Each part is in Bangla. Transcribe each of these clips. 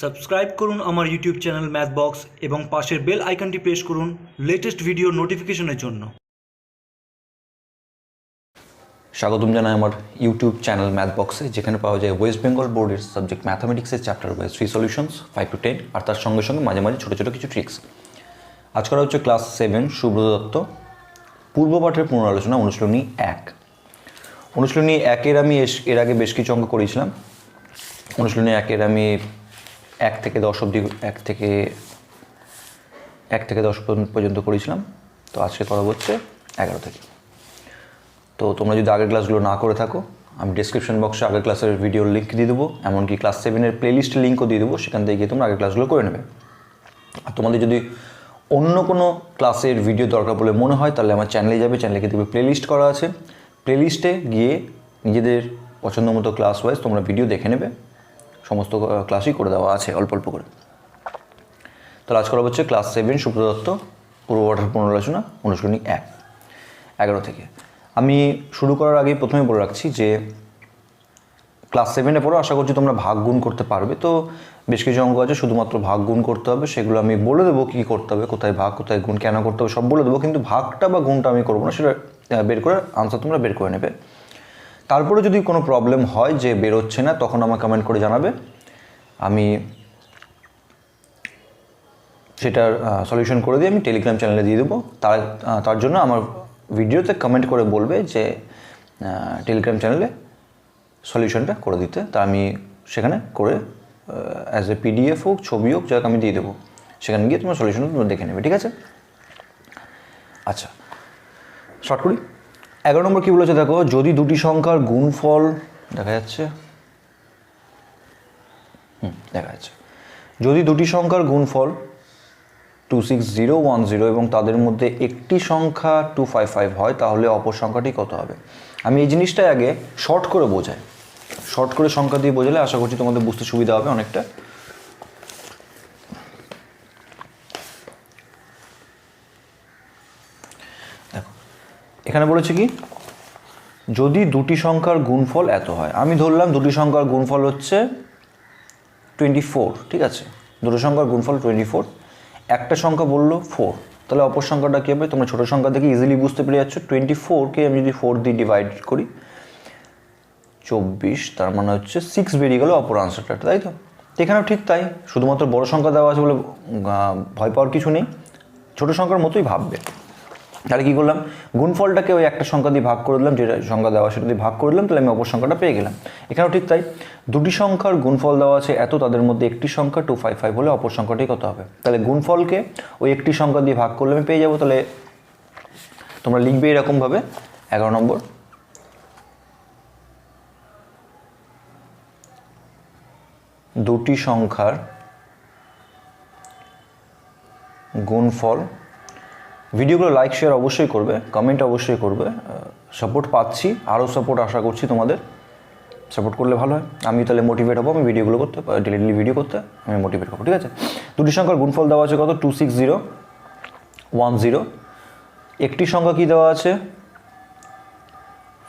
সাবস্ক্রাইব করুন আমার ইউটিউব চ্যানেল ম্যাথবক্স এবং পাশের বেল আইকনটি প্রেস করুন লেটেস্ট ভিডিও নোটিফিকেশনের জন্য। স্বাগতম জানাই আমার ইউটিউব চ্যানেল ম্যাথবক্সে, যেখানে পাওয়া যায় ওয়েস্ট বেঙ্গল বোর্ডের সাবজেক্ট ম্যাথামেটিক্সের চ্যাপ্টার ওয়াইজ 3 সলিউশনস 5 to 10, আর তার সঙ্গে সঙ্গে মাঝে মাঝে ছোটো ছোটো কিছু ট্রিক্স। আজ করা হচ্ছে ক্লাস 7 সুব্রত দত্ত পূর্বপাঠের পুনরালোচনা অনুশীলনী 1। অনুশীলনী 1-এর আমি এর আগে বেশ কিছু অঙ্ক করেছিলাম। অনুশীলনী 1-এর আমি 1 থেকে 10 অবধি 1 থেকে 10 পর্যন্ত করেছিলাম। তো আজকে করা হচ্ছে 11 থেকে। তো তোমরা যদি আগের ক্লাসগুলো না করে থাকো, আমি ডিসক্রিপশন বক্সে আগের ক্লাসের ভিডিওর লিঙ্ক দিয়ে দেবো, এমনকি ক্লাস 7-এর প্লেলিস্টের লিঙ্কও দিয়ে দেবো, সেখান থেকে গিয়ে তোমরা আগের ক্লাসগুলো করে নেবে। আর তোমাদের যদি অন্য কোনো ক্লাসের ভিডিও দরকার বলে মনে হয়, তাহলে আমার চ্যানেলে যাবে, চ্যানেলে দেখবে প্লেলিস্ট করা আছে, প্লেলিস্টে গিয়ে নিজেদের পছন্দ মতো ক্লাস ওয়াইজ তোমরা ভিডিও দেখে নেবে। সমস্ত ক্লাসই করে দেওয়া আছে অল্প অল্প করে। তাহলে আজ করা হচ্ছে ক্লাস 7 সুব্রত দত্ত পূর্বপাঠের পুনরালোচনা অনুশীলনী 1, 11 থেকে। আমি শুরু করার আগে প্রথমে বলে রাখছি যে ক্লাস 7-এ পড়ো, আশা করছি তোমরা ভাগ গুণ করতে পারবে। তো বেশ কিছু অঙ্ক আছে শুধুমাত্র ভাগ গুণ করতে হবে, সেগুলো আমি বলে দেবো কী করতে হবে, কোথায় ভাগ কোথায় গুণ কেন করতে হবে সব বলে দেবো, কিন্তু ভাগটা বা গুণটা আমি করবো না, সেটা বের করে আনসার তোমরা বের করে নেবে। তারপরে যদি কোনো প্রবলেম হয় যে বেরোচ্ছে না, তখন আমাকে কমেন্ট করে জানাবে, আমি সেটার সলিউশন করে দিয়ে আমি টেলিগ্রাম চ্যানেলে দিয়ে দেবো। তার জন্য আমার ভিডিওতে কমেন্ট করে বলবে যে টেলিগ্রাম চ্যানেলে সলিউশনটা করে দিতে, তা আমি সেখানে করে অ্যাজ এ পিডিএফ হোক, ছবি হোক, যাক আমি দিয়ে দেবো। সেখানে গিয়ে তোমার সলিউশনটা তোমরা দেখে নেবে, ঠিক আছে? আচ্ছা, শর্ট করি। 11 নম্বর কী বলেছে দেখো, যদি দুটি সংখ্যার গুণফল দেখা যাচ্ছে, দেখা যাচ্ছে, যদি দুটি সংখ্যার গুণফল 26010 এবং তাদের মধ্যে একটি সংখ্যা 255 হয়, তাহলে অপর সংখ্যাটি কত হবে? আমি এই জিনিসটাই আগে শর্ট করে বোঝাই, শর্ট করে সংখ্যা দিয়ে বোঝালে আশা করছি তোমাদের বুঝতে সুবিধা হবে অনেকটা। দেখো এখানে বলেছে কি, যদি দুটি সংখ্যার গুণফল এত হয়, আমি ধরলাম দুটি সংখ্যার গুণফল হচ্ছে 24, ঠিক আছে? দুটো সংখ্যার গুণফল 24, একটা সংখ্যা বললো 4, তাহলে অপর সংখ্যাটা কী হবে? তোমরা ছোটো সংখ্যা থেকে ইজিলি বুঝতে পেরে যাচ্ছ। 24কে আমি যদি 4 দিয়ে ডিভাইড করি 24, তার মানে হচ্ছে 6 বেরিয়ে গেল অপর আনসারটা, তাই তো? এখানেও ঠিক তাই, শুধুমাত্র বড় সংখ্যা দেওয়া আছে বলে ভয় পাওয়ার কিছু নেই, ছোটো সংখ্যার মতোই ভাববে। তাহলে কী করলাম, গুণফলটাকে ওই একটা সংখ্যা দিয়ে ভাগ করে দিলাম, যেটা সংখ্যা দেওয়া সেটা দিয়ে ভাগ করে দিলাম, তাহলে আমি অপর সংখ্যাটা পেয়ে গেলাম। এখানেও ঠিক তাই, দুটি সংখ্যার গুণফল দেওয়া আছে এত, তাদের মধ্যে একটি সংখ্যা 255 হলে অপর সংখ্যাটি কত হবে? তাহলে গুণফলকে ওই একটি সংখ্যা দিয়ে ভাগ করলে আমি পেয়ে যাবো। তাহলে তোমরা লিখবে এরকমভাবে 11 নম্বর, দুটি সংখ্যার গুণফল। ভিডিওগুলো লাইক শেয়ার অবশ্যই করবে, কমেন্ট অবশ্যই করবে, সাপোর্ট পাচ্ছি, আরও সাপোর্ট আশা করছি তোমাদের। সাপোর্ট করলে ভালো হয়, আমি তাহলে মোটিভেট হবো, আমি ভিডিওগুলো করতে, ডেলি ভিডিও করতে আমি মোটিভেট হবো, ঠিক আছে? দুটি সংখ্যার গুণফল দেওয়া আছে কত? 26010। একটি সংখ্যা কি দেওয়া আছে?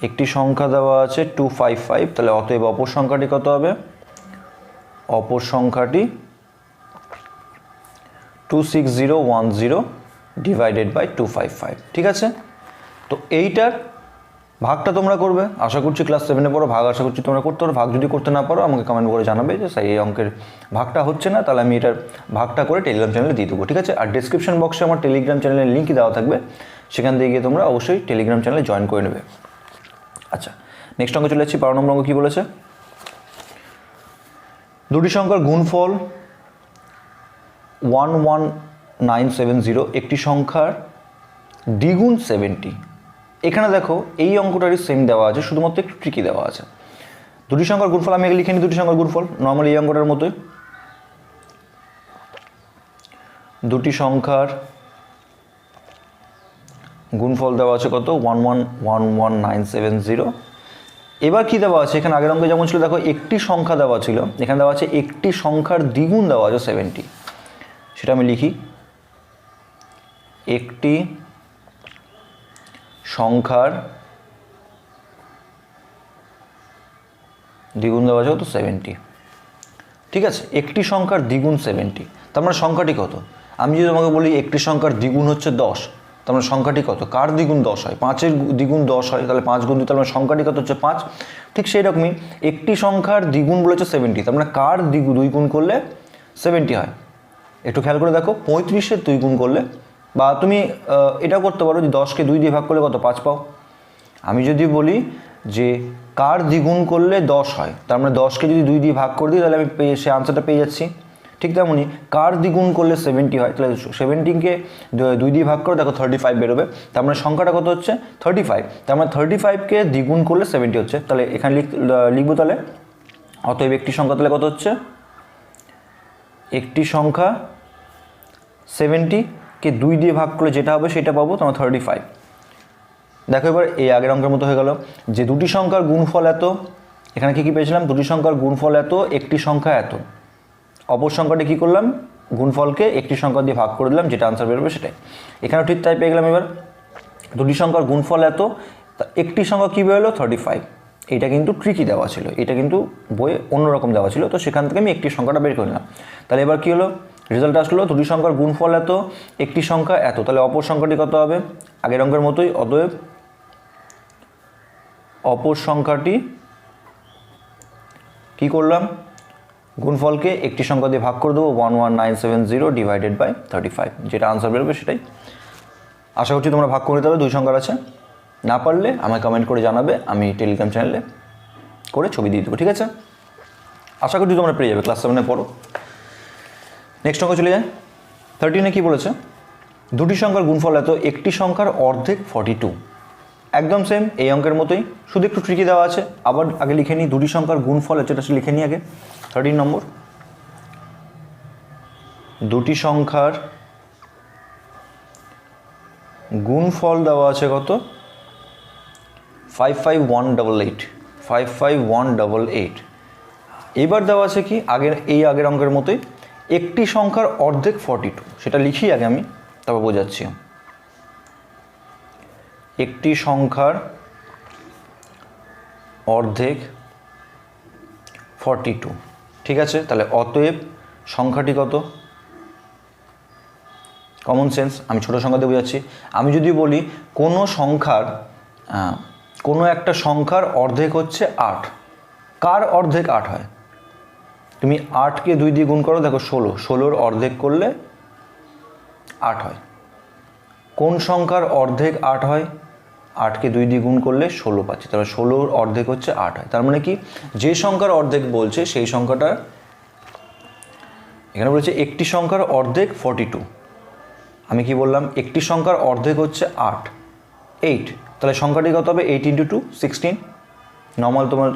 একটি সংখ্যা দেওয়া আছে 255, তাহলে অতএব অপর সংখ্যাটি কত হবে? অপর সংখ্যাটি 26010 ডিভাইডেড বাই 255, ঠিক আছে? তো এইটার ভাগটা তোমরা করবে, আশা করছি ক্লাস 7-এ পড়ো, ভাগ আশা করছি তোমরা করতে পারো। ভাগ যদি করতে না পারো আমাকে কমেন্ট করে জানাবে যে স্যার এই অঙ্কের ভাগটা হচ্ছে না, তাহলে আমি এটার ভাগটা করে টেলিগ্রাম চ্যানেলে দিয়ে দেবো, ঠিক আছে? আর ডিসক্রিপশন বক্সে আমার টেলিগ্রাম চ্যানেলের লিঙ্ক দেওয়া থাকবে, সেখান থেকে গিয়ে তোমরা অবশ্যই টেলিগ্রাম চ্যানেলে জয়েন করে নেবে। আচ্ছা, নেক্সট অঙ্কে চলে যাচ্ছি। 12 নম্বর অঙ্ক কী বলেছে, দুটি সংখ্যার গুণফল 11970, একটি সংখ্যার দ্বিগুণ 70। এখানে দেখো এই অঙ্কটারই সেম দেওয়া আছে, শুধুমাত্র একটু ট্রিকি দেওয়া আছে। দুটি সংখ্যার গুণফল আমি লিখে নিই, দুটি সংখ্যার গুণফল নর্মালি এই অঙ্কটার মতোই। দুটি সংখ্যার গুণফল দেওয়া আছে কত? 11970। এবার কি দেওয়া আছে? এখানে আগের অঙ্কে যেমন ছিল দেখো একটি সংখ্যা দেওয়া ছিল, এখানে দেওয়া আছে একটি সংখ্যার দ্বিগুণ দেওয়া আছে 70। সেটা আমি লিখি, একটি সংখ্যার দ্বিগুণ দেওয়া আছে কত? 70। ঠিক আছে, একটি সংখ্যার দ্বিগুণ 70, তার মানে সংখ্যাটি কত? আমি যদি তোমাকে বলি একটি সংখ্যার দ্বিগুণ হচ্ছে 10, তার মানে সংখ্যাটি কত? কার দ্বিগুণ 10 হয়? 5-এর দ্বিগুণ 10 হয়, তাহলে 5 গুণ 2, তার মানে সংখ্যাটি কত হচ্ছে 5। ঠিক সেই রকমই একটি সংখ্যার দ্বিগুণ বলেছে 70, তার মানে কার দুই গুণ করলে 70 হয়? একটু খেয়াল করে দেখো, 35-এর 2 গুণ করলে, বা তুমি এটাও করতে পারো যে 10কে 2 দিয়ে ভাগ করলে কত? 5 পাও। আমি যদি বলি যে কার দ্বিগুণ করলে 10 হয়, তার মানে 10কে যদি 2 দিয়ে ভাগ করে দিই তাহলে আমি সে আনসারটা পেয়ে যাচ্ছি। ঠিক তেমনই কার দ্বিগুণ করলে 70 হয়, তাহলে 17কে 2 দিয়ে ভাগ করে দেখো 35 বেরোবে, তার মানে সংখ্যাটা কত হচ্ছে? 35। তার মানে 35কে দ্বিগুণ করলে 70 হচ্ছে। তাহলে এখানে লিখবো তাহলে, অতএব একটি সংখ্যা তাহলে কত হচ্ছে? একটি সংখ্যা 70কে 2 দিয়ে ভাগ করলে যেটা হবে সেটা পাবো, তোমার 35। দেখো এবার এই আগের অঙ্কের মতো হয়ে গেল যে দুটি সংখ্যার গুণফল এত, এখানে কি পেয়েছিলাম? দুটি সংখ্যার গুণফল এত, একটি সংখ্যা এত। অপর সংখ্যাটি কী করলাম? গুণফলকে একটি সংখ্যা দিয়ে ভাগ করে দিলাম, যেটা আনসার বেরোবে সেটাই। এখানেও ঠিক তাই পেয়ে গেলাম। এবার দুটি সংখ্যার গুণফল এত, একটি সংখ্যা কী বেরোলো? 35। এটা কিন্তু ট্রিকি দেওয়া ছিল, এটা কিন্তু বইয়ে অন্যরকম দেওয়া ছিল, তো সেখান থেকে আমি একটি সংখ্যাটা বের করে নিলাম। তাহলে এবার কী হলো? রেজাল্ট আসলো দুটি সংখ্যার গুণফল এত, একটি সংখ্যা এত। তাহলে অপর সংখ্যাটি কত হবে? আগের অঙ্কের মতোই, অতএব অপর সংখ্যাটি কি করলাম? গুণফলকে একটি সংখ্যা দিয়ে ভাগ করে দেবো, 11970 ডিভাইডেড বাই 35, যেটা আনসার বেরোবে সেটাই। আশা করছি তোমরা ভাগ করে নিতে হবে, 2 সংখ্যার আছে। না পারলে আমায় কমেন্ট করে জানাবে, আমি টেলিগ্রাম চ্যানেলে করে ছবি দিয়ে দেবো। ঠিক আছে, আশা করছি তোমরা পেয়ে যাবে, ক্লাস 7-এ পড়ো। নেক্সট অঙ্ক চলে যায়। 13-এ কী বলেছে? দুটি সংখ্যার গুণফল এত, একটি সংখ্যার অর্ধেক 42। একদম সেম এই অঙ্কের মতোই, শুধু একটু ট্রিকি দেওয়া আছে। আবার আগে লিখে নিই, দুটি সংখ্যার গুণফল আছে, এটা লিখে নিই আগে। 13 নম্বর, দুটি সংখ্যার গুণফল দেওয়া আছে কত? 55188, 55188। এবার দেওয়া আছে কি? আগের অঙ্কের মতোই, একটি সংখ্যার অর্ধেক 42। সেটা লিখি আগে আমি, তারপর বোঝাচ্ছি। একটি সংখ্যার অর্ধেক 42। ঠিক আছে, তাহলে অতএব সংখ্যাটি কত? কমন সেন্স, আমি ছোটো সংখ্যা দিয়ে বোঝাচ্ছি। আমি যদি বলি কোনো একটা সংখ্যার অর্ধেক হচ্ছে 8, কার অর্ধেক 8 হয়? তুমি 8কে 2 দিয়ে গুণ করো, দেখো 16, 16-র অর্ধেক করলে 8 হয়। কোন সংখ্যার অর্ধেক 8 হয়? 8কে 2 দিয়ে গুণ করলে 16 পাচ্ছি, তাহলে 16-র অর্ধেক হচ্ছে 8 হয়। তার মানে কি? যে সংখ্যার অর্ধেক বলছে সেই সংখ্যাটা, এখানে বলেছে একটি সংখ্যার অর্ধেক 42। আমি কি বললাম? একটি সংখ্যার অর্ধেক হচ্ছে 8, তাহলে সংখ্যাটি কত হবে? 8 × 2 16। নর্মাল তোমার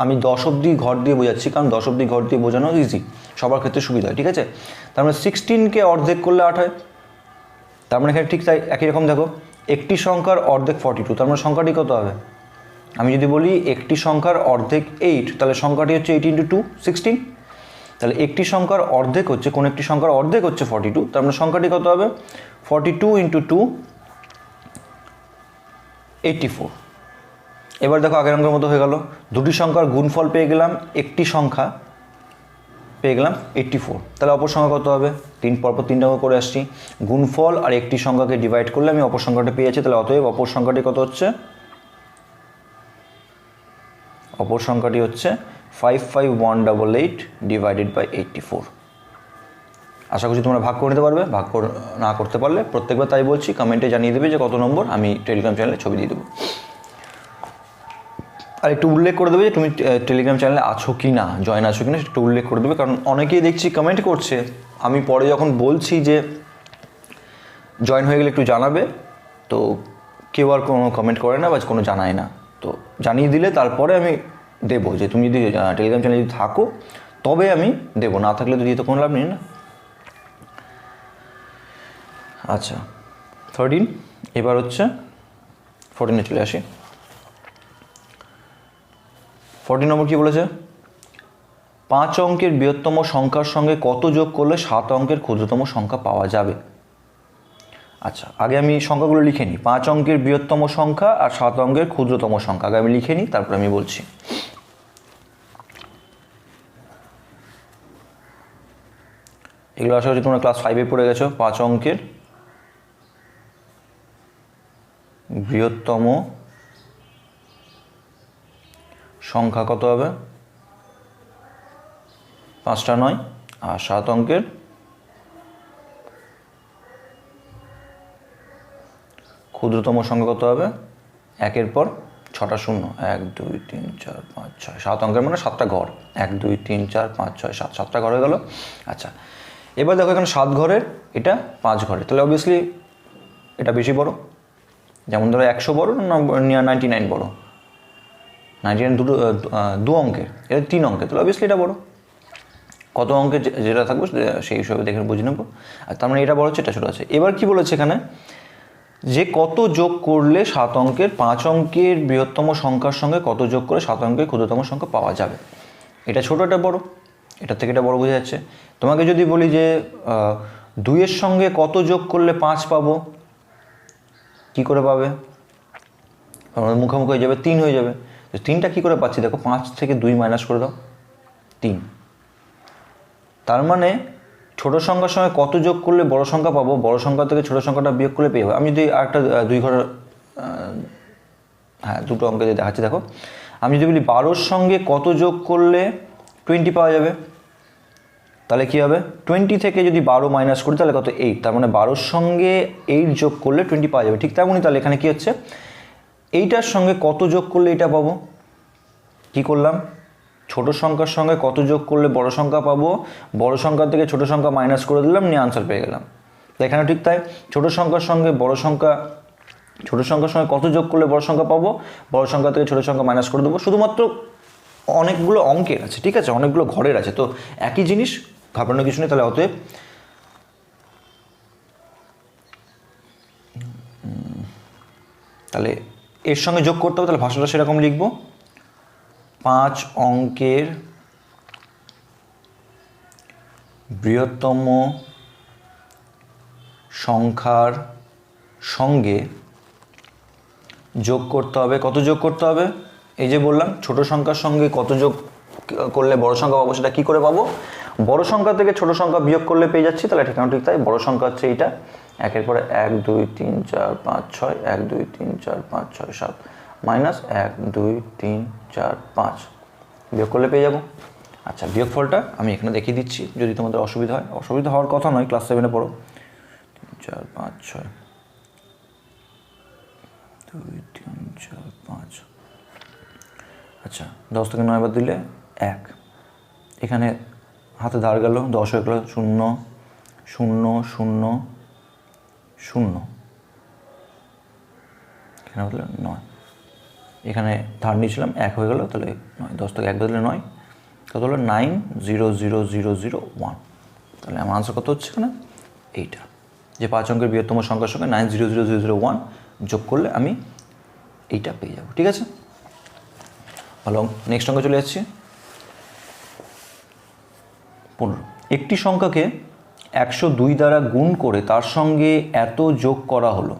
আমি 10 অবধি ঘর দিয়ে বোঝাচ্ছি, কারণ 10 অবধি ঘর দিয়ে বোঝানো ইজি, সবার ক্ষেত্রে সুবিধা হয়। ঠিক আছে, তার মানে 16কে অর্ধেক করলে 8 হয়। তার মানে এখানে ঠিক তাই একই রকম দেখো, একটি সংখ্যার অর্ধেক 42, তার মানে সংখ্যাটি কত হবে? আমি যদি বলি একটি সংখ্যার অর্ধেক 8, তাহলে সংখ্যাটি হচ্ছে 8 × 2 16। তাহলে একটি সংখ্যার অর্ধেক হচ্ছে, কোন একটি সংখ্যার অর্ধেক হচ্ছে 42, তার মানে সংখ্যাটি কত হবে? 42 × 2 84। এবার দেখো আগের অঙ্কের মতো হয়ে গেল, দুটি সংখ্যার গুণফল পেয়ে গেলাম, একটি সংখ্যা পেয়ে গেলাম 84। তাহলে অপর সংখ্যা কত হবে? 3 পরপর 3টা করে আসছি, গুণফল আর একটি সংখ্যাকে ডিভাইড করলে আমি অপর সংখ্যাটা পেয়ে যাচ্ছি। তাহলে অতএব অপর সংখ্যাটি কত হচ্ছে? অপর সংখ্যাটি হচ্ছে 55188 ডিভাইডেড বাই 84। আশা করছি তোমরা ভাগ করে নিতে পারবে। ভাগ না করতে পারলে প্রত্যেকবার তাই বলছি, কমেন্টে জানিয়ে দেবে যে কত নম্বর, আমি টেলিগ্রাম চ্যানেলে ছবি দিয়ে দেবো। আর একটু উল্লেখ করে দেবে যে তুমি টেলিগ্রাম চ্যানেলে আছো কি না, জয়েন আছো কি না, একটু উল্লেখ করে দেবে, কারণ অনেকেই দেখছি কমেন্ট করছে, আমি পরে যখন বলছি যে জয়েন হয়ে গেলে একটু জানাবে, তো কেউ আর কোনো কমেন্ট করে না বা কোনো জানায় না। তো জানিয়ে দিলে তারপরে আমি দেবো, যে তুমি যদি টেলিগ্রাম চ্যানেলে যদি থাকো তবে আমি দেবো, না থাকলে তো দিয়ে তো কোনো লাভ নেই না। আচ্ছা 13, এবার হচ্ছে 14-এ চলে আসি। 14 নম্বর কী বলেছে? 5 অঙ্কের বৃহত্তম সংখ্যার সঙ্গে কত যোগ করলে 7 অঙ্কের ক্ষুদ্রতম সংখ্যা পাওয়া যাবে? আচ্ছা, আগে আমি সংখ্যাগুলো লিখে নিই। 5 অঙ্কের বৃহত্তম সংখ্যা আর 7 অঙ্কের ক্ষুদ্রতম সংখ্যা আগে আমি লিখে নিই, তারপর আমি বলছি। এগুলো আশা করি তোমরা ক্লাস 5-এ পড়ে গেছো। 5 অঙ্কের বৃহত্তম সংখ্যা কত হবে? 5টা 9। আর 7 অঙ্কের ক্ষুদ্রতম সংখ্যা কত হবে? 1-এর পর 6টা শূন্য, 1 2 3 4 5 6। 7 অঙ্কের মানে 7টা ঘর, 1 2 3 4 5 6 7, 7টা ঘর হয়ে গেল। আচ্ছা, এবার দেখো এখানে 7 ঘরের, এটা 5 ঘরের, তাহলে অবভিয়াসলি এটা বেশি বড়। যেমন ধরো 100 বড় না 99 বড়? 99 দু অঙ্কের, এটা 3 অঙ্কের, তাহলে অবভিয়াসলি এটা বড়। কত অঙ্কের যেটা থাকবে সেই হিসাবে দেখে বুঝে নেবো। আর তার মানে এটা বড় হচ্ছে, এটা ছোটো আছে। এবার কি বলেছে এখানে, যে কত যোগ করলে 7 অঙ্কের 5 অঙ্কের বৃহত্তম সংখ্যার সঙ্গে কত যোগ করে 7 অঙ্কের ক্ষুদ্রতম সংখ্যা পাওয়া যাবে। এটা ছোটো, এটা বড়, এটার থেকে এটা বড় বোঝা যাচ্ছে। তোমাকে যদি বলি যে 2-এর সঙ্গে কত যোগ করলে 5 পাবো, কি করে পাবে? আমাদের মুখোমুখি হয়ে যাবে, 3 হয়ে যাবে। 3টা কী করে পাচ্ছি? দেখো 5 থেকে 2 মাইনাস করে দাও, 3। তার মানে ছোটো সংখ্যার সঙ্গে কত যোগ করলে বড় সংখ্যা পাবো, বড় সংখ্যা থেকে ছোটো সংখ্যাটা বিয়োগ করলে পেয়ে যাবো। আমি যদি আরেকটা 2 ঘরের, হ্যাঁ, দুটো অঙ্কে দিয়ে দেখাচ্ছি। দেখো, আমি যদি বলি 12-র সঙ্গে কত যোগ করলে 20 পাওয়া যাবে, তাহলে কী হবে? 20 থেকে যদি 12 মাইনাস করি তাহলে কত? 8। তার মানে 12-র সঙ্গে 8 যোগ করলে 20 পাওয়া যাবে। ঠিক তেমনই তাহলে এখানে কী হচ্ছে, এইটার সঙ্গে কত যোগ করলে এটা পাবো। কী করলাম? ছোট সংখ্যার সঙ্গে কত যোগ করলে বড় সংখ্যা পাবো, বড় সংখ্যা থেকে ছোট সংখ্যা মাইনাস করে দিলাম, নিয়ে আনসার পেয়ে গেলাম। তো এখানে ঠিক তাই, ছোট সংখ্যার সঙ্গে বড় সংখ্যা, ছোট সংখ্যার সঙ্গে কত যোগ করলে বড় সংখ্যা পাবো, বড় সংখ্যা থেকে ছোট সংখ্যা মাইনাস করে দেবো। শুধুমাত্র অনেকগুলো অঙ্কের আছে, ঠিক আছে, অনেকগুলো ঘরের আছে, তো একই জিনিস, ঘাবড়ানোর কিছু নেই। তাহলে অতএব তাহলে এর সঙ্গে যোগ করতে হবে, তাহলে ভাষাটা সেরকম লিখবো, 5 অঙ্কের বৃহত্তম সংখ্যার সঙ্গে যোগ করতে হবে। কত যোগ করতে হবে? এই যে বললাম, ছোট সংখ্যার সঙ্গে কত যোগ করলে বড় সংখ্যা পাবো, সেটা কী করে পাবো? বড় সংখ্যা থেকে ছোট সংখ্যা বিয়োগ করলে পেয়ে যাচ্ছি। তাহলে ঠিকানা ঠিক তাই, বড় সংখ্যা হচ্ছে এইটা, 1-এর পরে 1 2 3 4 5 6, 1 2 3 4 5 6 7, মাইনাস 1 2 3 4 5, বিয়োগ করলে পেয়ে যাবো। আচ্ছা, বিয়োগফলটা আমি এখানে দেখিয়ে দিচ্ছি, যদি তোমাদের অসুবিধা হয়। অসুবিধা হওয়ার কথা নয়, ক্লাস 7-এ পড়ো। 3 4 5 6 2 3 4 5। আচ্ছা, 10 থেকে 9 বাদ দিলে 1, এখানে হাতে ধার গেল, 10 হয়ে গেল, 0 0 0 0, এখানে বদলে 9, এখানে ধার নিয়েছিলাম, 1 হয়ে গেল, তাহলে 9, 10 থেকে 1 বদলে 9, কত হলো? 9 0 0 0 0 1। তাহলে আমার আনসার কত হচ্ছে এখানে? এইটা, যে 5 অঙ্কের বৃহত্তম সংখ্যার সঙ্গে 9 0 0 0 0 1 যোগ করলে আমি এইটা পেয়ে যাব। ঠিক আছে, ভালো। নেক্সট অঙ্কে চলে যাচ্ছি। 15, একটি সংখ্যাকে 102 দ্বারা গুণ করে তার সঙ্গে এত যোগ করা হলো,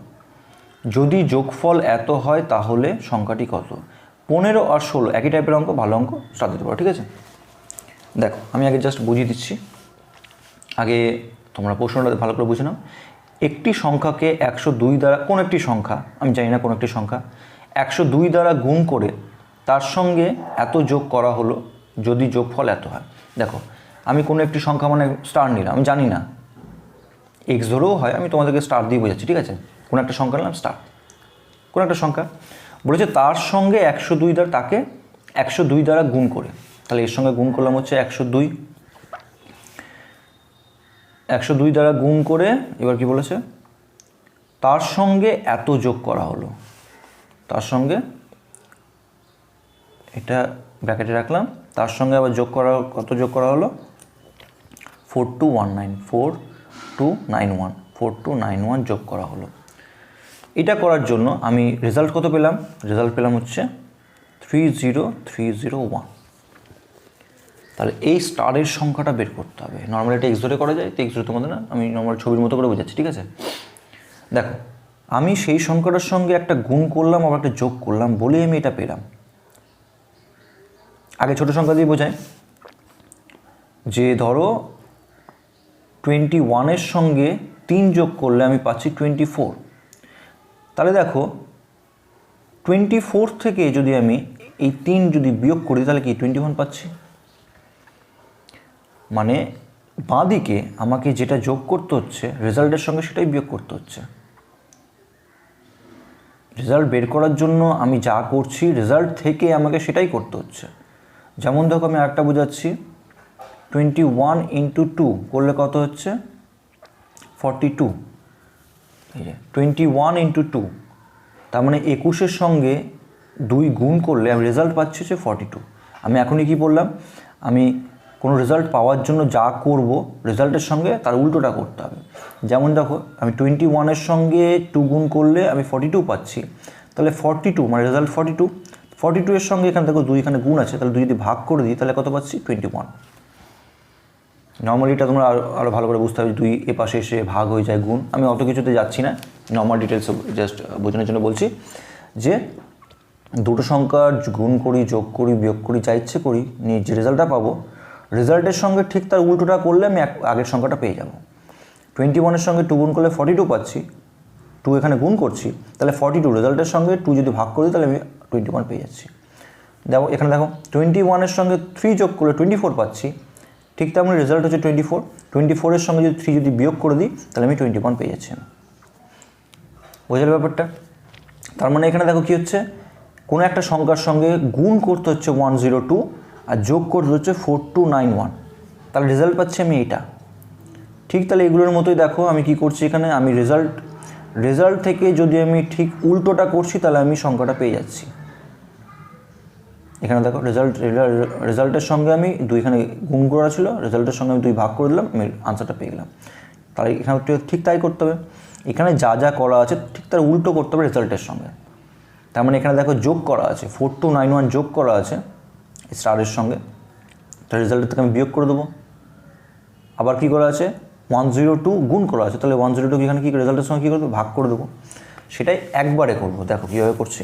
যদি যোগফল এত হয় তাহলে সংখ্যাটি কত? 15 আর 16 একই টাইপের অঙ্ক, ভালো অঙ্ক, স্টার্ট দিতে পারো। ঠিক আছে, দেখো আমি আগে জাস্ট বুঝিয়ে দিচ্ছি, আগে তোমরা প্রশ্নটা ভালো করে বুঝে নাও। একটি সংখ্যাকে 102 দ্বারা, কোন একটি সংখ্যা, আমি জানি না কোন একটি সংখ্যা, 102 দ্বারা গুণ করে তার সঙ্গে এত যোগ করা হলো, যদি যোগফল এত হয়। দেখো, আমি কোনো একটি সংখ্যা মানে স্টার নিলাম, আমি জানি না, এক্স ধরেও হয়, আমি তোমাদেরকে স্টার দিয়ে বোঝাচ্ছি। ঠিক আছে, কোনো একটা সংখ্যা নিলাম স্টার, কোনো একটা সংখ্যা বলেছে তার সঙ্গে 102 দ্বারা, তাকে 102 দ্বারা গুণ করে, তাহলে এর সঙ্গে গুণ করলাম হচ্ছে 102, 102 দ্বারা গুণ করে, এবার কি বলেছে? তার সঙ্গে এত যোগ করা হলো, তার সঙ্গে, এটা ব্র্যাকেটে রাখলাম, তার সঙ্গে আবার যোগ করা, কত যোগ করা হলো? 4219, 4291, 4291 যোগ করা হলো। এটা করার জন্য আমি রেজাল্ট কত পেলাম? রেজাল্ট পেলাম হচ্ছে 30301। তাহলে এই স্টারের সংখ্যাটা বের করতে হবে। নর্মালি এটা এক্স ধরে করা যায়, তো এক্স ধরে তোমাদের না, আমি নর্মাল ছবির মতো করে বোঝাচ্ছি। ঠিক আছে, দেখো আমি সেই সংখ্যাটার সঙ্গে একটা গুণ করলাম, আবার একটা যোগ করলাম, বলেই আমি এটা পেলাম। আগে ছোট সংখ্যা দিয়ে বোঝাই, যে ধরো 21-এর সঙ্গে 3 যোগ করলে আমি পাচ্ছি 24। তাহলে দেখো 24 থেকে যদি আমি এই 3 যদি বিয়োগ করি তাহলে কি 21 পাচ্ছি। মানে বাঁ দিকে আমাকে যেটা যোগ করতে হচ্ছে রেজাল্টের সঙ্গে সেটাই বিয়োগ করতে হচ্ছে। রেজাল্ট বের করার জন্য আমি যা করছি রেজাল্ট থেকে আমাকে সেটাই করতে হচ্ছে। যেমন দেখো আমি আরেকটা বোঝাচ্ছি, 21 ইন্টু 2 করলে কত হচ্ছে 42। এই যে 21 ইন্টু 2, তার মানে 21-এর সঙ্গে 2 গুণ করলে আমি রেজাল্ট পাচ্ছি হচ্ছে 42। আমি এখনই কি বললাম, আমি কোনো রেজাল্ট পাওয়ার জন্য যা করব রেজাল্টের সঙ্গে তার উল্টোটা করতে হবে। যেমন দেখো আমি 21-এর সঙ্গে 2 গুণ করলে আমি 42 পাচ্ছি, তাহলে 42 মানে রেজাল্ট 42 এর সঙ্গে এখানে দেখো 2 এখানে গুণ আছে, তাহলে 2 যদি ভাগ করে দিই তাহলে কত পাচ্ছি 21। নর্মালি এটা তোমরা আরও ভালো করে বুঝতে হবে, 2 এ পাশে এসে ভাগ হয়ে যায় গুণ। আমি অত কিছুতে যাচ্ছি না, নর্মাল ডিটেলস জাস্ট বোঝানোর জন্য বলছি যে দুটো সংখ্যা গুণ করি, যোগ করি, বিয়োগ করি, যা ইচ্ছে করি, নিয়ে যে রেজাল্টটা পাবো রেজাল্টের সঙ্গে ঠিক তার উল্টোটা করলে আমি আগের সংখ্যাটা পেয়ে যাব। 21-এর সঙ্গে 2 গুণ করলে 42 পাচ্ছি, 2 এখানে গুণ করছি, তাহলে 42 রেজাল্টের সঙ্গে 2 যদি ভাগ করি তাহলে আমি 21 পেয়ে যাচ্ছি। দেখো এখানে দেখো 21-এর সঙ্গে 3 যোগ করলে 24 পাচ্ছি, ঠিক তেমন রেজাল্ট হচ্ছে 24-এর সঙ্গে যদি 3 যদি বিয়োগ করে দিই তাহলে আমি 21 পেয়ে যাচ্ছি। বোঝার ব্যাপারটা? তার মানে এখানে দেখো কী হচ্ছে, কোনো একটা সংখ্যার সঙ্গে গুণ করতে হচ্ছে 102 আর যোগ করতে হচ্ছে 4291, তাহলে রেজাল্ট পাচ্ছি আমি এইটা। ঠিক তাহলে এগুলোর মতোই দেখো আমি কি করছি এখানে, আমি রেজাল্ট থেকে যদি আমি ঠিক উল্টোটা করছি তাহলে আমি সংখ্যাটা পেয়ে যাচ্ছি। এখানে দেখো রেজাল্টের সঙ্গে আমি 2 এখানে গুণ করা ছিল, রেজাল্টের সঙ্গে আমি 2 ভাগ করে দিলাম, আমি আনসারটা পেয়ে গেলাম। তাহলে এখানে ঠিক তাই করতে হবে, এখানে যা যা করা আছে ঠিক তার উল্টো করতে হবে রেজাল্টের সঙ্গে। তার মানে এখানে দেখো যোগ করা আছে 4291 যোগ করা আছে স্টারের সঙ্গে, তাহলে রেজাল্টের থেকে আমি বিয়োগ করে দেবো। আবার কী করা আছে 102 গুণ করা আছে, তাহলে 102 এখানে কী রেজাল্টের সঙ্গে কী করবো ভাগ করে দেবো। সেটাই একবারে করবো, দেখো কীভাবে করছি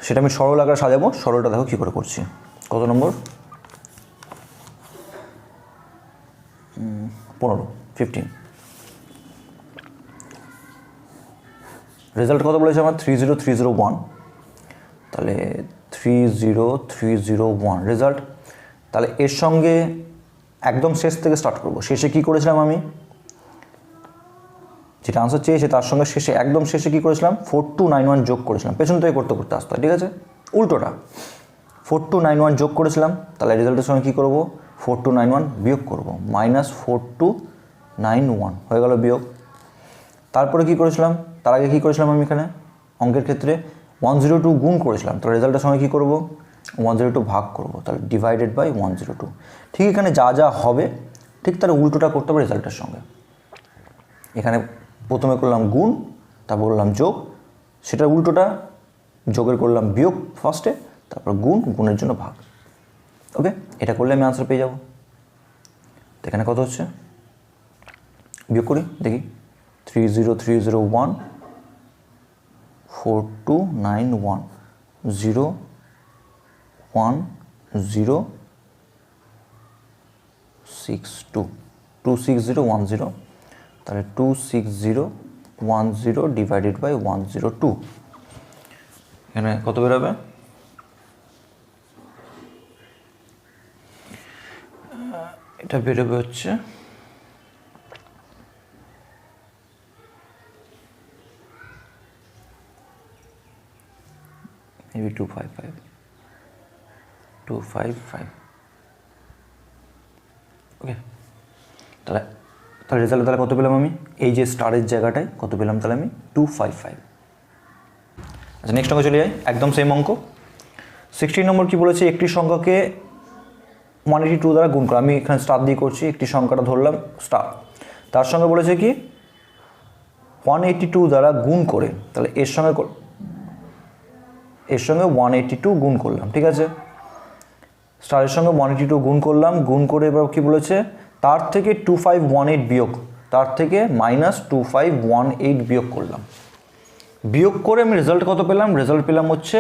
সেটা আমি সরল আকারে সাজাবো। সরলটা দেখো কী করে করছি, কত নম্বর 15 রেজাল্ট কত বলেছে আমার 30301, তাহলে 30301 রেজাল্ট। তাহলে এর সঙ্গে একদম শেষ থেকে স্টার্ট করব। শেষে কি করেছিলাম আমি, যেটা আনসার চেয়েছে তার সঙ্গে শেষে একদম শেষে কী করেছিলাম 4291 যোগ করেছিলাম, পেছন থেকে করতে করতে আসতে হয়, ঠিক আছে। উল্টোটা 4291 যোগ করেছিলাম, তাহলে রেজাল্টের সঙ্গে কী করবো 4291 বিয়োগ করব, -4291 হয়ে গেল বিয়োগ। তারপরে কী করেছিলাম, তার আগে কী করেছিলাম আমি এখানে অঙ্কের ক্ষেত্রে 102 গুণ করেছিলাম, তাহলে রেজাল্টের সঙ্গে কী করব 102 ভাগ করব, তাহলে ডিভাইডেড বাই 102। ঠিক এখানে যা যা হবে ঠিক তার উল্টোটা করতে হবে রেজাল্টের সঙ্গে। এখানে প্রথমে করলাম গুণ, তারপর করলাম যোগ, সেটার উল্টোটা যোগের করলাম বিয়োগ ফার্স্টে, তারপর গুণের জন্য ভাগ। ওকে, এটা করলে আমি আনসার পেয়ে যাব। তো এখানে কত হচ্ছে বিয়োগ করি দেখি, 30301 4291 01062 26010, তাহলে 26010 ডিভাইডেড বাই 102, এখানে কত বেরোবে এটা বেরোবে হচ্ছে মেবি 255 ওকে। তাহলে রেজাল্টে তাহলে কত পেলাম আমি, এই যে স্টারের জায়গাটায় কত পেলাম তাহলে আমি 255। আচ্ছা নেক্সট অঙ্ক চলে যাই, একদম সেম অঙ্ক। 16 নম্বর কী বলেছে, একটি সংখ্যাকে 182 দ্বারা গুণ করা। আমি এখানে স্টার দিয়ে করছি, একটি সংখ্যাটা ধরলাম স্টার, তার সঙ্গে বলেছে কি 182 দ্বারা গুণ করে, তাহলে এর সঙ্গে 182 গুণ করলাম, ঠিক আছে। স্টারের সঙ্গে 182 গুণ করলাম, গুণ করে এবার কী বলেছে তার থেকে 2518 বিয়োগ, তার থেকে -2518 বিয়োগ করলাম। বিয়োগ করে আমি রেজাল্ট কত পেলাম, রেজাল্ট পেলাম হচ্ছে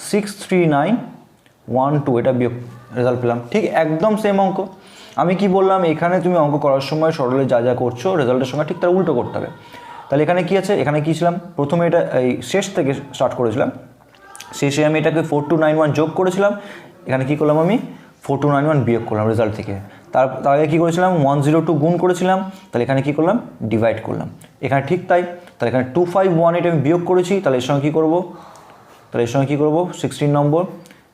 63912, এটা বিয়োগ রেজাল্ট পেলাম। ঠিক একদম সেম অঙ্ক, আমি কি বললাম, এখানে তুমি অঙ্ক করার সময় সরলে যা যা করছো রেজাল্টের সঙ্গে ঠিক তার উল্টো করতে হবে। তাহলে এখানে কি আছে, এখানে কী ছিলাম, প্রথমে এটা এই শেষ থেকে স্টার্ট করেছিলাম, শেষে আমি এটাকে 4291 যোগ করেছিলাম, এখানে কী করলাম আমি 4291 বিয়োগ করলাম রেজাল্ট থেকে। তার আগে কী করেছিলাম 102 গুণ করেছিলাম, তাহলে এখানে কী করলাম ডিভাইড করলাম, এখানে ঠিক তাই। তাহলে এখানে 2518 আমি বিয়োগ করেছি, তাহলে এর সঙ্গে কী করবো, 16 নম্বর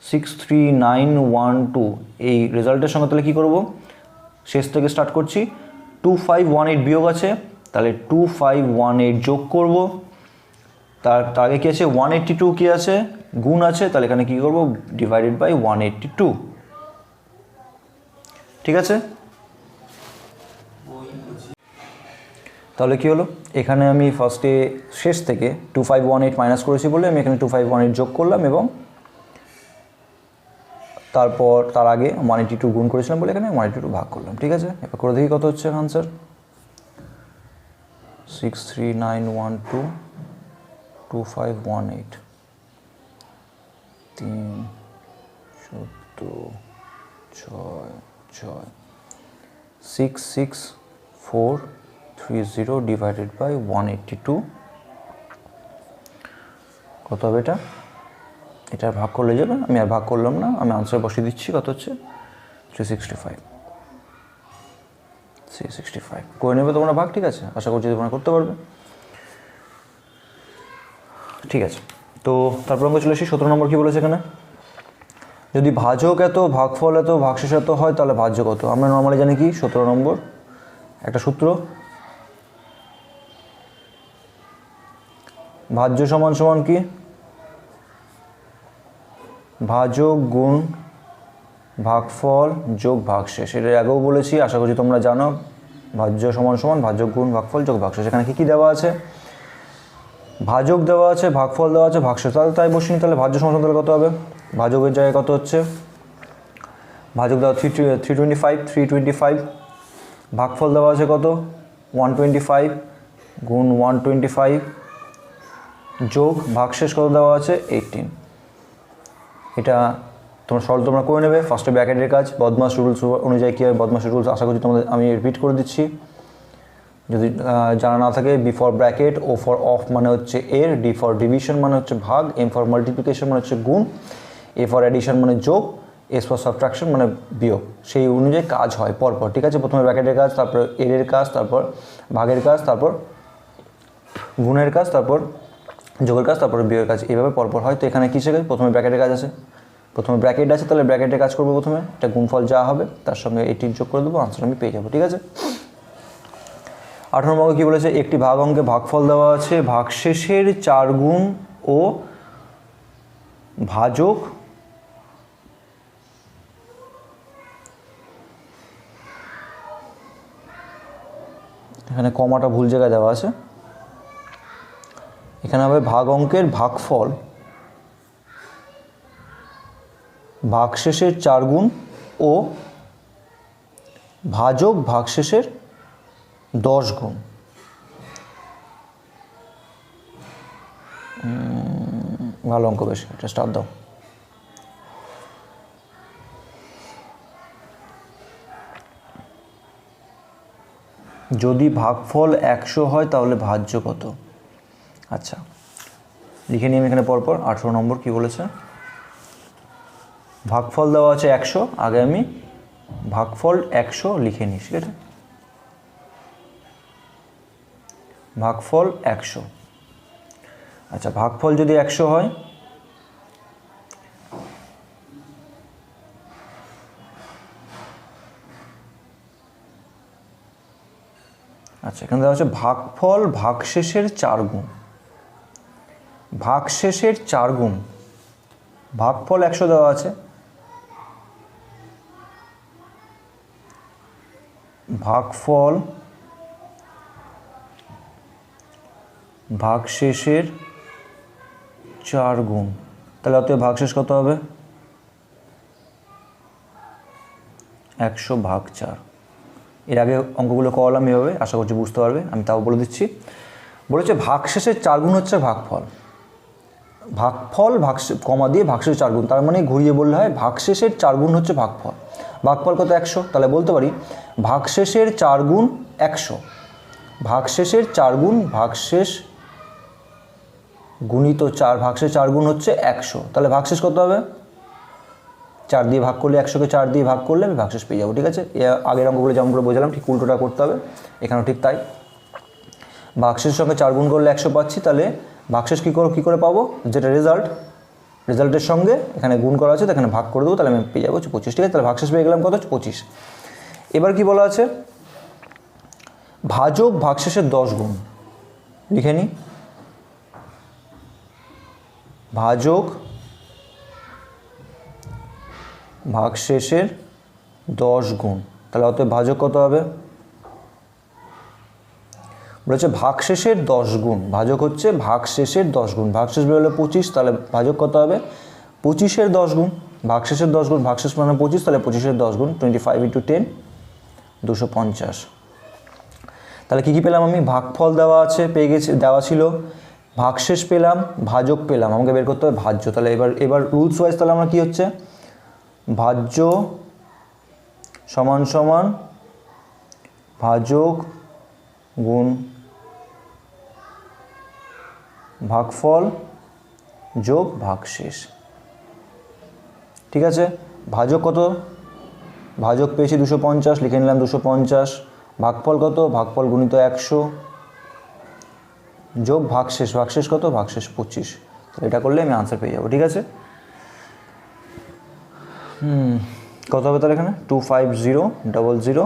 63912 এই রেজাল্টের সঙ্গে তাহলে কী করবো, শেষ থেকে স্টার্ট করছি, 2518 বিয়োগ আছে, তাহলে 2518 যোগ করব, তার আগে কী আছে 182 কী আছে গুণ আছে, তাহলে এখানে কী করব ডিভাইডেড বাই 182, ঠিক আছে। তাহলে কী হলো, এখানে আমি ফার্স্টে শেষ থেকে 2518 মাইনাস করেছি বলে আমি এখানে 2518 যোগ করলাম, এবং তারপর তার আগে 182 গুণ করেছিলাম বলে এখানে 182 ভাগ করলাম, ঠিক আছে। এবার করে দেখি কত হচ্ছে আনসার, 63912 2518 3 14 6 6 66430 ডিভাইডেড বাই 182 কত হবে এটা, এটা ভাগ করলে যাবে, আমি আর ভাগ করলাম না, আমি আনসার বসিয়ে দিচ্ছি, কত হচ্ছে 365 করে নেবে তোমরা ভাগ, ঠিক আছে, আশা করছি তোমরা করতে পারবে, ঠিক আছে। তো তারপর আমরা চলে আসি 17 নম্বর কী বলেছে এখানে, যদি ভাজক এত ভাগফল এত ভাগশেষ এত হয় তাহলে ভাজ্য কত। আমরা নর্মালি জানি কি 17 নম্বর একটা সূত্র, ভাজ্য সমান সমান কি ভাজক গুণ ভাগফল যোগ ভাগশেষ, এটা আগেও বলেছি, আশা করছি তোমরা জানো, ভাজ্য সমান সমান ভাজক গুণ ভাগফল যোগ ভাগশেষ। এখানে কী কী দেওয়া আছে, ভাজক দেওয়া আছে, ভাগফল দেওয়া আছে, ভাগশেষ, তাহলে তাই বসিনি, তাহলে ভাজ্য সমান তাহলে কত হবে, ভাজকের জায়গায় কত হচ্ছে, ভাজক দেওয়া 325, ভাগফল দেওয়া আছে কত 125 গুণ 125 যোগ ভাগশেষ কত দেওয়া আছে 18। এটা তোমরা সরল তোমরা করে নেবে, ফার্স্টে ব্র্যাকেটের কাজ, বদমাস রুলস অনুযায়ী কী হয়, বদমাস রুলস আশা করছি তোমাদের আমি রিপিট করে দিচ্ছি, যদি জানা না থাকে, B for bracket, O for of মানে হচ্ছে এর, ডি ফর ডিভিশন মানে হচ্ছে ভাগ, এম ফর মাল্টিপ্লিকেশন মানে হচ্ছে গুণ, এ ফর অ্যাডিশন মানে যোগ, এস ফর সাবট্রাকশন মানে বিয়োগ, সেই অনুযায়ী কাজ হয় পরপর, ঠিক আছে। প্রথমে ব্র্যাকেটের কাজ, তারপর এর কাজ, তারপর ভাগের কাজ, তারপর গুণের কাজ, তারপর যোগের কাজ, তারপর বিয়োগের কাজ, এইভাবে পরপর হয়। তো এখানে কিসের কাজ, প্রথমে ব্র্যাকেটের কাজ আছে, প্রথমে ব্র্যাকেট আছে, তাহলে ব্র্যাকেটের কাজ করবো প্রথমে, এটা গুণফল যা হবে তার সঙ্গে 18 যোগ করে দেবো, আনসার আমি পেয়ে যাবো, ঠিক আছে। 18 নম্বর কী বলেছে, একটি ভাগ অঙ্কে ভাগফল দেওয়া আছে, ভাগশেষের 4 গুণ ও ভাজক এখানে কমাটা ভুল জায়গায় দেওয়া আছে, এখানে হবে ভাগ অঙ্কের ভাগফল ভাগশেষের 4 গুণ ও ভাজক ভাগশেষের 10 গুণ। ভালো অঙ্ক বেশ, এটা স্টার্ট দাও। যদি ভাগফল 100 হয় তাহলে ভাজ্য কত। আচ্ছা লিখে নিই আমি এখানে পরপর। 18 নম্বর কী বলেছে, ভাগফল দেওয়া আছে 100, আগে আমি ভাগফল 100 লিখে নিই, ঠিক আছে। ভাগফল 100, আচ্ছা ভাগফল যদি 100 হয়, আচ্ছা এখানে দেওয়া আছে ভাগফল ভাগশেষের 4 গুণ, ভাগশেষের 4 গুণ, ভাগফল 100 দেওয়া আছে, ভাগফল ভাগশেষের 4 গুণ, তাহলে অতএব ভাগশেষ কত হবে 100 ভাগ 4। এর আগে অঙ্কগুলো করলাম এভাবে, আশা করছি বুঝতে পারবে, আমি তাও বলে দিচ্ছি। বলেছে ভাগশেষের 4 গুণ হচ্ছে ভাগফল, ভাগফল কমা দিয়ে ভাগশেষ 4 গুণ, তার মানে ঘুরিয়ে বললে হয় ভাগশেষের 4 গুণ হচ্ছে ভাগফল। ভাগফল কত 100, তাহলে বলতে পারি ভাগশেষের 4 গুণ 100, ভাগশেষের 4 গুণ ভাগশেষ গুণিত 4, ভাগশেষ 4 গুণ হচ্ছে 100, তাহলে ভাগশেষ কত হবে 4 দিয়ে ভাগ করলে, 100কে 4 দিয়ে ভাগ করলে আমি ভাগশেষ পেয়ে যাবো। ঠিক আছে, আগের অঙ্কগুলো যেমন করে বোঝালাম ঠিক উল্টোটা করতে হবে, এখানেও ঠিক তাই। ভাগশেষের সঙ্গে 4 গুণ করলে 100 পাচ্ছি, তাহলে ভাগশেষ কী করে পাবো, যেটা রেজাল্টের সঙ্গে এখানে গুণ করা আছে, তো এখানে ভাগ করে দেবো, তাহলে আমি পেয়ে যাবো 25। ঠিক আছে, তাহলে ভাগশেষ পেয়ে গেলাম কত 25। এবার কি বলা আছে, ভাজক ভাগশেষের 10 গুণ, লিখে নিই, ভাজক ভাগশেষের 10 গুণ, তাহলে অতএব ভাজক কত হবে, বলেছে ভাগশেষের 10 গুণ, ভাজক হচ্ছে ভাগশেষের 10 গুণ, ভাগশেষ বেরোলে 25, তাহলে ভাজক কত হবে 25-এর 10 গুণ, ভাগশেষের 10 গুণ, ভাগশেষ মানে 25, তাহলে 25-এর 10 গুণ 25 × 10 250। তাহলে কী কী পেলাম আমি, ভাগফল দেওয়া ছিল, ভাগশেষ পেলাম, ভাজক পেলাম, আমাকে বের করতে হবে ভাজ্য। তাহলে এবার রুলস ওয়াইজ তাহলে আমরা কী হচ্ছে, ভাজ্য সমান সমান ভাজক গুণ ভাগফল যোগ ভাগশেষ। ঠিক আছে, ভাজক কত, ভাজক পেয়েছি 250, লিখে নিলাম 250, ভাগফল কত, ভাগফল গুণিত 100 যোগ ভাগশেষ কত, ভাগশেষ 25। তো এটা করলে আমি আনসার পেয়ে যাবো। ঠিক আছে, কত হবে তাহলে এখানে 25000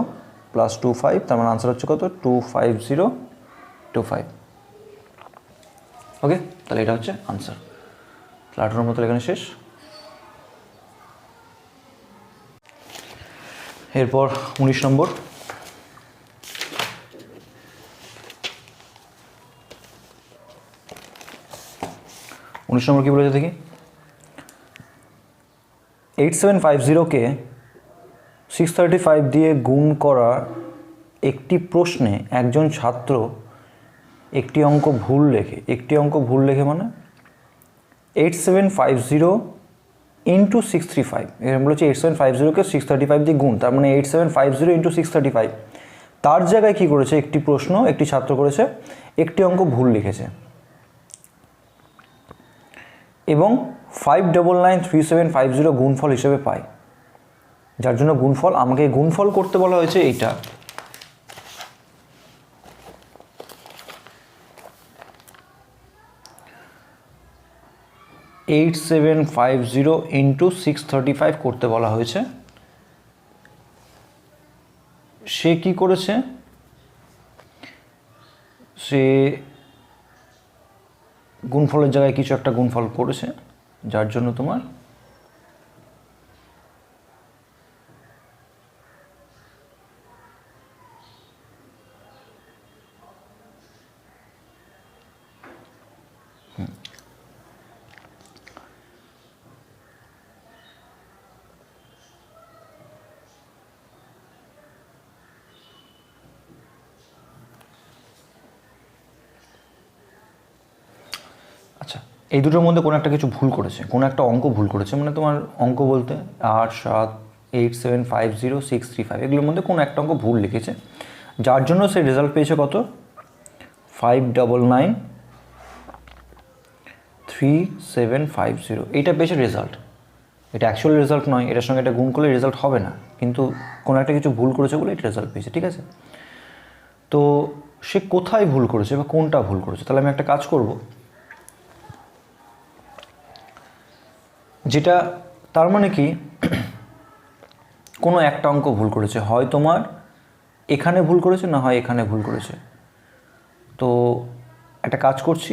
প্লাস 25, তার মানে আনসার হচ্ছে কত 25025। ওকে, তাহলে এটা হচ্ছে আনসার। তাহলে 18 নম্বর তাহলে এখানে শেষ। এরপর 19 নম্বর, কি বলেছে দেখি, 8750-কে 635 দিয়ে গুণ করা একটি প্রশ্নে একজন ছাত্র একটি অঙ্ক ভুল লেখে মানে 8750 ইন্টু 635, এরকম বলেছে 8750-কে 635 দিয়ে গুণ, তার মানে 8750 ইন্টু 635, তার জায়গায় কী করেছে, একটি ছাত্র করেছে একটি অঙ্ক ভুল লিখেছে এবং 5993750 গুণফল হিসেবে পায়, যার জন্য আমাকে গুণফল করতে বলা হয়েছে এইটা। (8750 ইন্টু 635) করতে বলা হয়েছে। সে কি করেছে, সে গুণফলের জায়গায় কিছু একটা গুণফল করেছে, যার জন্য তোমার আচ্ছা, এই দুটোর মধ্যে কোনো একটা কিছু ভুল করেছে, কোনো একটা অঙ্ক ভুল করেছে, মানে তোমার অঙ্ক বলতে 8, 7, 8, 7, 5, 0, 6, 3, 5 এগুলোর মধ্যে কোনো একটা অঙ্ক ভুল লিখেছে, যার জন্য সে রেজাল্ট পেয়েছে কত 5993750, এইটা পেয়েছে রেজাল্ট। এটা অ্যাকচুয়াল রেজাল্ট নয়, এটার সঙ্গে এটা গুণ করলে রেজাল্ট হবে না, কিন্তু কোনো একটা কিছু ভুল করেছে বলে এটা রেজাল্ট পেয়েছে। ঠিক আছে, তো সে কোথায় ভুল করেছে বা কোনটা ভুল করেছে, তাহলে আমি একটা কাজ করব, যেটা তার মানে কি কোনো একটা অঙ্ক ভুল করেছে, হয় তোমার এখানে ভুল করেছে, না হয় এখানে ভুল করেছে। তো একটা কাজ করছি,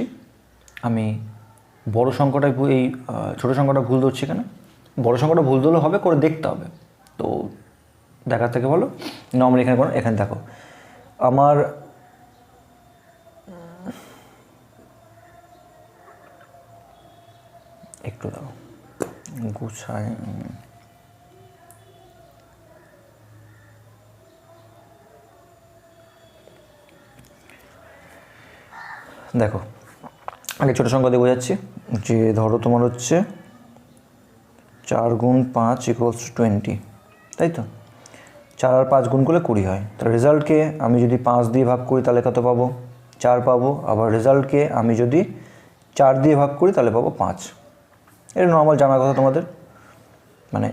আমি বড় সংখ্যাটাই এই ছোটো সংখ্যাটা ভুল ধরছি, এখানে বড় সংখ্যাটা ভুল ধরলে হবে, করে দেখতে হবে। তো দেখার থেকে বলো নর্মালি এখানে কোনো, এখানে দেখো আমার একটু দেখো গুছায়, দেখো আগে ছোটো সংখ্যা দিয়ে বোঝাচ্ছি যে ধরো তোমার হচ্ছে 4 গুণ 5 ইকুয়ালস টু 20, তাই তো? 4 আর 5 গুণ করলে 20 হয়। তাহলে রেজাল্টকে আমি যদি 5 দিয়ে ভাগ করি তাহলে কত পাবো? 4 পাবো। আবার রেজাল্টকে আমি যদি 4 দিয়ে ভাগ করি তাহলে পাবো 5। এটা নর্মাল জানার কথা তোমাদের, মানে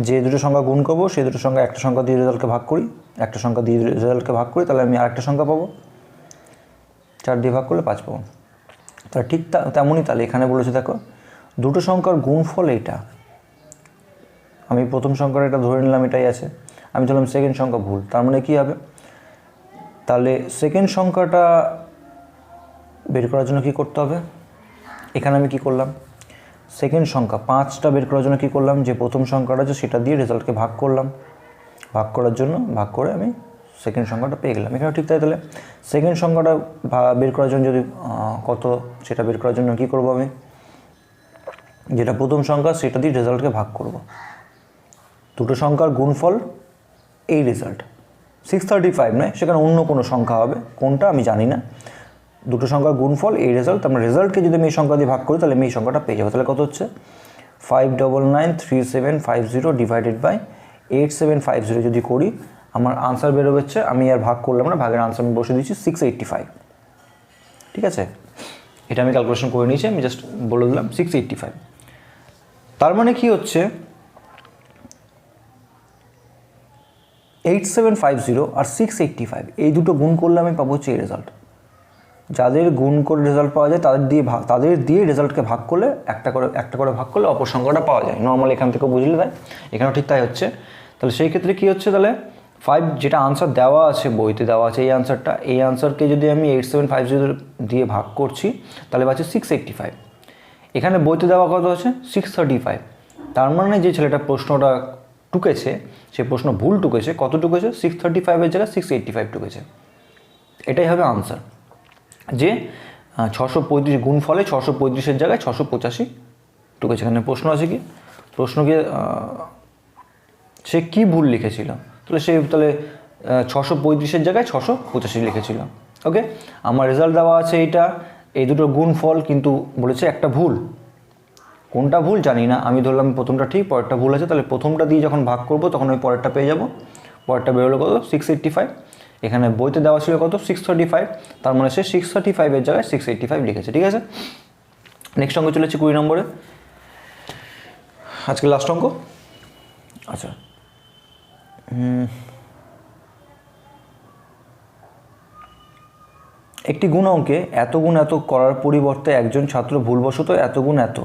যে দুটো সংখ্যা গুণ করবো সেই দুটো সংখ্যা একটা সংখ্যা দিয়ে রেজাল্টকে ভাগ করি, একটা সংখ্যা দিয়ে রেজাল্টকে ভাগ করি, তাহলে আমি আরেকটা সংখ্যা পাবো, 4 দিয়ে ভাগ করলে 5 পাবো। তাহলে ঠিক তেমনই তাহলে এখানে বলেছে দেখো দুটো সংখ্যার গুণফল এইটা, আমি প্রথম সংখ্যাটা এটা ধরে নিলাম এটাই আছে, আমি ধরলাম সেকেন্ড সংখ্যা ভুল, তার মানে কী হবে? তাহলে সেকেন্ড সংখ্যাটা বের করার জন্য কী করতে হবে? এখানে আমি কি করলাম, সেকেন্ড সংখ্যা 5টা বের করার জন্য কী করলাম, যে প্রথম সংখ্যাটা আছে সেটা দিয়ে রেজাল্টকে ভাগ করলাম, ভাগ করার জন্য ভাগ করে আমি সেকেন্ড সংখ্যাটা পেয়ে গেলাম। এখানে ঠিক তাই। তাহলে সেকেন্ড সংখ্যাটা বের করার জন্য যদি কত সেটা বের করার জন্য কী করবো, আমি যেটা প্রথম সংখ্যা সেটা দিয়ে রেজাল্টকে ভাগ করব। দুটো সংখ্যার গুণফল এই রেজাল্ট 635 নয়, সেখানে অন্য কোনো সংখ্যা হবে, কোনটা আমি জানি না। দুটো সংখ্যার গুণফল এই রেজাল্ট, আমরা রেজাল্টকে যদি আমি এই সংখ্যা দিয়ে ভাগ করি তাহলে আমি এই সংখ্যাটা পেয়ে যাবো। তাহলে কত হচ্ছে? 5993750 ডিভাইডেড বাই 8750 যদি করি আমার আনসার বেরোবে হচ্ছে, আমি আর ভাগ করলাম না, ভাগের আনসার আমি বসে দিচ্ছি 685। ঠিক আছে, এটা আমি ক্যালকুলেশন করে নিয়েছি, আমি জাস্ট বলে দিলাম 685। তার মানে কি হচ্ছে 8750 আর 685 এই দুটো গুণ করলে আমি পাবো হচ্ছে এই রেজাল্ট। যাদের গুণ করে রেজাল্ট পাওয়া যায় তাদের দিয়ে রেজাল্টকে ভাগ করলে একটা করে ভাগ করলে অপর সংখ্যাটা পাওয়া যায়। নর্মাল এখান থেকে বুঝলে তাই, এখানেও ঠিক তাই হচ্ছে। তাহলে সেই ক্ষেত্রে কী হচ্ছে, তাহলে 5 যেটা আনসার দেওয়া আছে, বইতে দেওয়া আছে এই আনসারকে যদি আমি 8750 দিয়ে ভাগ করছি তাহলে পাচ্ছি 685। এখানে বইতে দেওয়া কত আছে? 635। তার মানে যে ছেলেটা প্রশ্নটা টুকেছে সে প্রশ্ন ভুল টুকেছে। কত টুকেছে? 635-এর জায়গায় 685 টুকেছে। এটাই হবে আনসার, যে 635 গুণ ফলে 635-এর জায়গায় 685 টুকেছে। এখানে প্রশ্ন আছে কি, প্রশ্নকে সে কি ভুল লিখেছিল, তাহলে 635-এর জায়গায় 685 লিখেছিল। ওকে, আমার রেজাল্ট দেওয়া আছে এইটা, এই দুটো গুণ ফল, কিন্তু বলেছে একটা ভুল। কোনটা ভুল জানি না, আমি ধরলাম প্রথমটা ঠিক পরেরটা ভুল আছে, তাহলে প্রথমটা দিয়ে যখন ভাগ করব তখন ওই পরেরটা পেয়ে যাব। পরেরটা বেরোলো কত? 685। এখানে বইতে দেওয়া ছিল কত? 635। তার মানে সে 635-এর জায়গায় 685 লিখেছে। ঠিক আছে, নেক্সট অঙ্ক চলেছে 20 নম্বরে, আজকে লাস্ট অঙ্ক। আচ্ছা, একটি গুণ অঙ্কে এত গুণ এত করার পরিবর্তে একজন ছাত্র ভুলবশত এত গুণ এত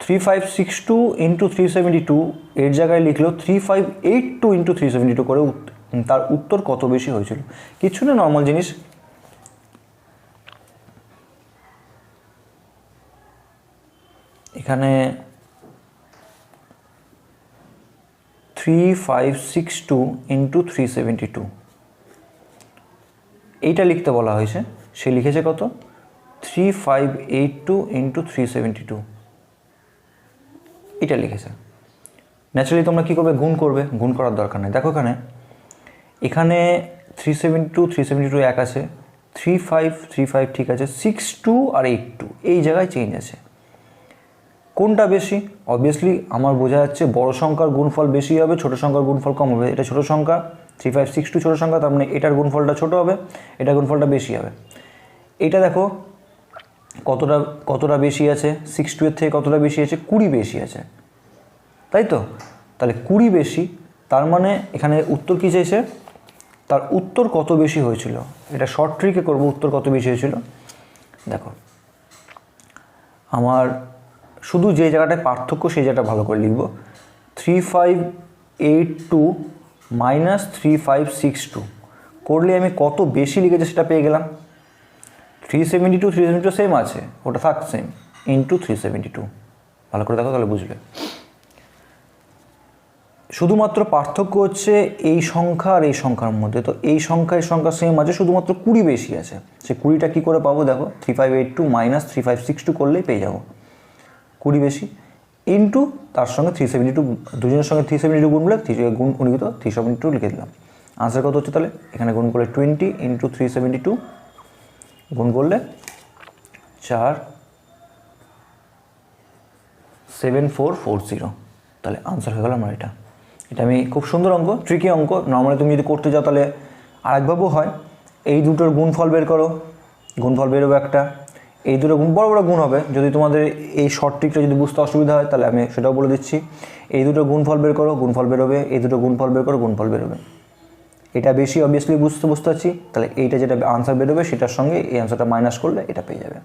3562 ইন্টু 372 এর জায়গায় লিখলো 3582 ইন্টু 372 করে, তার উত্তর কত বেশি হয়েছিল? কিছু না, নর্মাল জিনিস। এখানে 3562 ইন্টু 372 এইটা লিখতে বলা হয়েছে, সে লিখেছে কত? 3582 ইন্টু 372 এটা লিখেছে। ন্যাচারালি তোমরা কী করবে? গুণ করবে। গুণ করার দরকার নেই। দেখো এখানে 372 এক আছে, 35 ঠিক আছে, 62 আর 82 এই জায়গায় চেঞ্জ আছে। কোনটা বেশি? অবভিয়াসলি আমার বোঝা যাচ্ছে বড় সংখ্যার গুণফল বেশি হবে, ছোটো সংখ্যার গুণফল কম হবে। এটা ছোটো সংখ্যা, 3562 ছোটো সংখ্যা, তার মানে এটার গুণফলটা ছোটো হবে, এটার গুণফলটা বেশি হবে। এটা দেখো কতটা বেশি আছে, 62-এর থেকে কতটা বেশি আছে? 20 বেশি আছে, তাই তো? তাহলে 20 বেশি, তার মানে এখানে উত্তর কী চাইছে? তার উত্তর কত বেশি হয়েছিল। এটা শর্ট ট্রিকে করবো, উত্তর কত বেশি হয়েছিল। দেখো আমার শুধু যে জায়গাটায় পার্থক্য সেই জায়গাটা ভালো করে লিখব। 3582 মাইনাস 3562 করলে আমি কত বেশি লিখেছি সেটা পেয়ে গেলাম। 372 সেম আছে, ওটা থাক সেম, ইন্টু 372। ভালো করে দেখো তাহলে বুঝবে। শুধুমাত্র পার্থক্য হচ্ছে এই সংখ্যা আর এই সংখ্যার মধ্যে। তো এই সংখ্যা সেম আছে, শুধুমাত্র 20 বেশি আছে। সে 20টা কী করে পাবো? দেখো 3582 মাইনাস 3562 করলেই পেয়ে যাবো 20 বেশি, ইন্টু তার সঙ্গে 372, দুজনের সঙ্গে 372 গুণলে গুণিত 372 লিখে দিলাম। আনসার কত হচ্ছে? তাহলে এখানে গুণ করলে 20 ইন্টু 372 গুণ করলে 47440। তাহলে আনসার হয়ে গেল আমার এটা। এটা আমি খুব সুন্দর অঙ্ক, ট্রিকি অঙ্ক। নর্মালি তুমি যদি করতে যাও তাহলে আরেকভাবেও হয়। এই দুটোর গুণফল বের করো, গুণফল বেরোবে একটা। এই দুটো গুণ বড় বড় গুণ হবে। যদি তোমাদের এই শর্ট ট্রিকটা যদি বুঝতে অসুবিধা হয় তাহলে আমি সেটাও বলে দিচ্ছি। এই দুটো গুণফল বের করো, গুণফল বেরোবে। এই দুটো গুণফল বের করো, গুণফল বেরোবে। এটা বেশি অবভিয়াসলি বুঝতে পারছি। তাহলে এইটা যেটা আনসার বেরোবে সেটার সঙ্গে এই আনসারটা মাইনাস করলে এটা পেয়ে যাবে।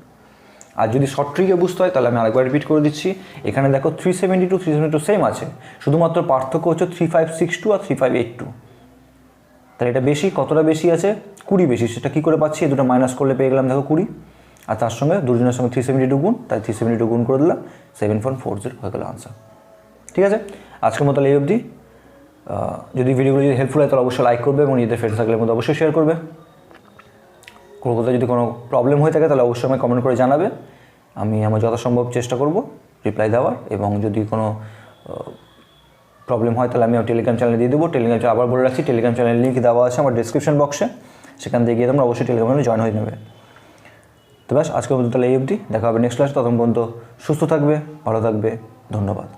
আর যদি শর্ট ট্রিকে বুঝতে হয় তাহলে আমি আরেকবার রিপিট করে দিচ্ছি। এখানে দেখো 372 সেম আছে, শুধুমাত্র পার্থক্য হচ্ছে 3562 আর 3582। তাহলে এটা বেশি, কতটা বেশি আছে? 20 বেশি। সেটা কী করে পাচ্ছি? এই দুটো মাইনাস করলে পেয়ে গেলাম দেখো 20, আর তার সঙ্গে দুজনের সঙ্গে 372 গুণ, তাই 372 গুণ করে দিলাম, 7440 হয়ে গেল আনসার। ঠিক আছে, আজকের মতো এই অবধি। যদি ভিডিওগুলো যদি হেল্পফুল হয় তাহলে অবশ্যই লাইক করবে এবং নিজেদের ফ্রেন্ড সার্কেলের মধ্যে অবশ্যই শেয়ার করবে। কোথাও যদি কোনো প্রবলেম হয়ে থাকে তাহলে অবশ্যই আমাকে কমেন্ট করে জানাবে। আমি আমার যথাসম্ভব চেষ্টা করব রিপ্লাই দেওয়ার। এবং যদি কোনো প্রবলেম হয় তাহলে আমি আমার টেলিগ্রাম চ্যানেলে দিয়ে দেবো। টেলিগ্রাম চ্যানেল আবার বলে রাখছি, টেলিগ্রাম চ্যানেলের লিঙ্ক দেওয়া আছে আমার ডিসক্রিপশন বক্সে, সেখান থেকে গিয়ে তোমরা অবশ্যই টেলিগ্রাম চ্যানেলে জয়েন হয়ে নেবে। তো ব্যাস, আজকের মতো তাহলে এই অবধি। দেখা হবে নেক্সট ক্লাসে। ততক্ষণ পর্যন্ত সুস্থ থাকবে, ভালো থাকবে। ধন্যবাদ।